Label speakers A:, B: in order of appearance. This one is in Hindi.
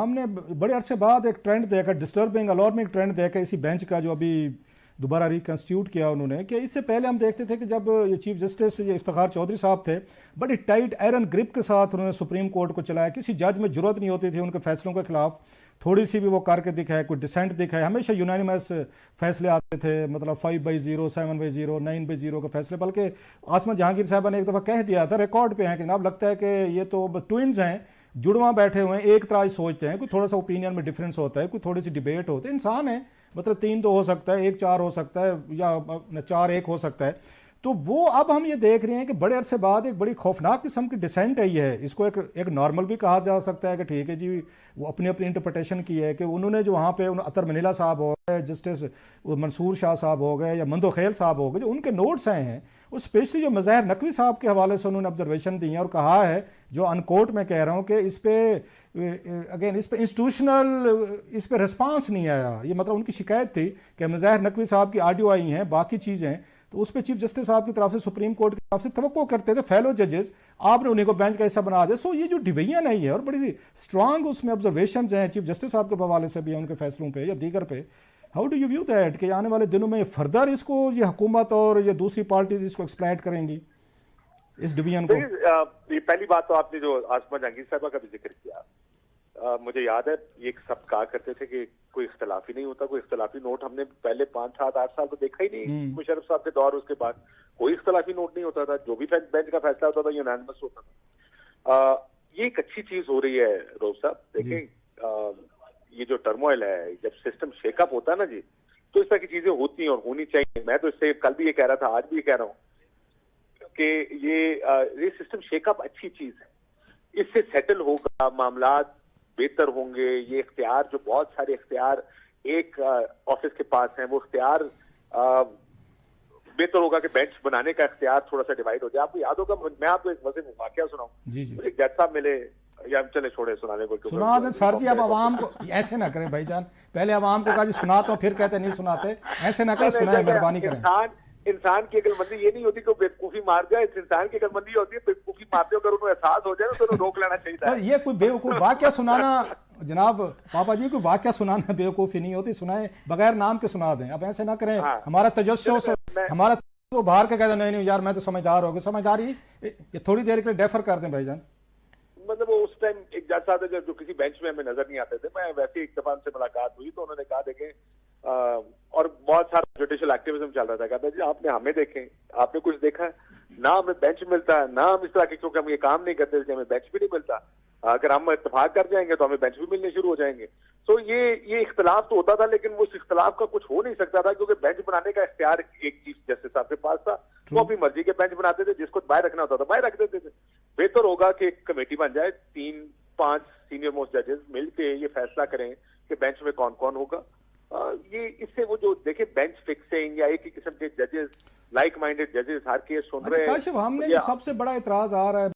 A: हमने बड़े अरसे बाद एक ट्रेंड देखा, डिस्टर्बिंग अलार्मिंग ट्रेंड देखा इसी बेंच का, जो अभी दोबारा रिकंस्टिट्यूट किया उन्होंने, कि इससे पहले हम देखते थे कि जब ये चीफ जस्टिस ये इफ्तिखार चौधरी साहब थे, बड़ी टाइट आयरन ग्रिप के साथ उन्होंने सुप्रीम कोर्ट को चलाया। किसी जज में जरूरत नहीं होती थी उनके फैसलों के खिलाफ थोड़ी सी भी वो करके दिखाए, कोई डिसेंट दिखाए, हमेशा यूनानिमस फैसले आते थे, मतलब 5/0, 7/0, 9/0 के फैसले। बल्कि आसमा जहांगीर साहबा ने एक दफ़ा कह दिया था, रिकॉर्ड पे है कि जनाब लगता है कि ये तो ट्विन्स हैं, जुड़वा बैठे हुए हैं, एक तरह सोचते हैं, कोई थोड़ा सा ओपिनियन में डिफरेंस होता है, कोई थोड़ी सी डिबेट होती है, इंसान है, मतलब 3-2 हो सकता है, 1-4 हो सकता है, या 4-1 हो सकता है। तो वो अब हम ये देख रहे हैं कि बड़े अरसे बाद एक बड़ी खौफनाक किस्म की डिसेंट आई है। इसको एक नॉर्मल भी कहा जा सकता है कि ठीक है जी, वो अपनी अपनी इंटरप्रटेशन की है कि उन्होंने जो वहाँ पे अतर मनीला साहब हो गए, जस्टिस मंसूर शाह साहब हो गए, या मंदो खेल साहब हो गए, जो उनके नोट्स आए हैं, और स्पेशली जो मज़ाहिर नकवी साहब के हवाले से उन्होंने ऑब्जर्वेशन दी हैं और कहा है, जो अनकोट में कह रहा हूँ, कि इस पे इंस्टीट्यूशनल इस पे रिस्पांस नहीं आया। ये मतलब उनकी शिकायत थी कि मज़ाहिर नकवी साहब की ऑडियो आई हैं, बाकी चीज़ें, तो उस पर चीफ जस्टिस साहब की तरफ से, सुप्रीम कोर्ट की तरफ से तवक्को करते थे फेलो जजेस, आपने उन्हीं को बेंच का हिस्सा बना दिया। सो ये जो डिवीजन है है और बड़ी सी स्ट्रांग उसमें ऑब्जर्वेशन हैं चीफ जस्टिस साहब के हवाले से भी, उनके फैसलों पे या दीगर पे। How do you view that कि आने वाले दिनों में फर्दर इसको ये हुकूमत और ये दूसरी पार्टीज इसको एक्सप्लॉइट करेंगी, इस डिवीजन को?
B: ये पहली बात तो आपने जो आसमा जहांगीर साहबा का भी जिक्र किया, मुझे याद है ये सब कहा करते थे कि कोई इख्तलाफ ही नहीं होता, कोई इख्तलाफी नोट हमने पहले 5, 7, 8 साल तो देखा ही नहीं। मुशर्रफ साहब के दौर, उसके बाद कोई इख्तलाफी नोट नहीं होता था, जो भी बेंच का फैसला होता था यूनानिमस होता था। ये एक अच्छी चीज हो रही है रोब साहब। देखें, ये जो टर्मोइल है, जब सिस्टम शेकअप होता है ना जी, तो इस तरह की चीजें होती हैं और होनी चाहिए। मैं तो इससे कल भी ये कह रहा था, आज भी ये कह रहा हूँ कि ये सिस्टम शेकअप अच्छी चीज है। इससे सेटल होगा, मामला बेहतर होंगे। ये इख्तियार, जो बहुत सारे इख्तियार एक ऑफिस के पास हैं, वो इख्तियार बेहतर होगा कि बेंच बनाने का इख्तियार थोड़ा सा डिवाइड हो जाए। आपको याद होगा, मैं आपको एक मजे में वाकया सुनाऊं। एक जज साहब मिले, या चले छोड़े सुनाने को,
A: सुना दें सर जी। अब आवाम को ऐसे ना करें भाईजान, पहले आवाम को कहा जी सुनाता हूं, फिर कहते नहीं सुनाते, ऐसे ना करें, सुनाए मेहरबानी करें।
B: इंसान की अकलमंदी ये नहीं होती कि बेवकूफी मार जाए, इस इंसान की अकलमंदी होती है बेवकूफी मारते हो, अगर उन्हें एहसास हो जाए तो उन्हें रोक लेना चाहिए।
A: ये कोई बेवकूफ वाकया सुनाना जनाब पापा जी, कोई वाकया सुनाना बेवकूफी नहीं होती, सुनाए बगैर नाम के सुना दें। अब ऐसे ना करें। हमारा तजस्सुस, हमारा तो बाहर के कहते नहीं यार मैं तो समझदार हो गया, समझदारी ये थोड़ी देर के लिए डेफर कर दें भाईजान।
B: मतलब वो उस टाइम एक जज साहब जो किसी बेंच में हमें नजर नहीं आते थे, मैं वैसे एक दफा से मुलाकात हुई तो उन्होंने कहा देखें, और बहुत सारा जुडिशियल एक्टिविज्म चल रहा था, कहता जी आपने हमें देखें, आपने कुछ देखा है ना, हमें बेंच मिलता है ना, हम इस तरह के, क्योंकि हम ये काम नहीं करते हमें बेंच भी नहीं मिलता। अगर हम इत्तेफाक कर जाएंगे तो हमें बेंच भी मिलने शुरू हो जाएंगे। तो ये इख्तलाफ तो होता था, लेकिन उस इख्तलाफ का कुछ हो नहीं सकता था, क्योंकि बेंच बनाने का इख्तियार एक चीफ जस्टिस साहब के पास था। वो अपनी मर्जी के बेंच बनाते थे, जिसको बाहर रखना होता था बाहर रख देते थे। बेहतर होगा कि एक कमेटी बन जाए, 3-5 सीनियर मोस्ट जजेस मिलके ये फैसला करें कि बेंच में कौन कौन होगा। ये इससे वो जो देखे बेंच फिक्सिंग या एक ही किस्म के जजेस, लाइक माइंडेड जजेस हर केस सुन रहे हैं।
A: काशिफ, हमने जो सबसे बड़ा इतराज आ रहा है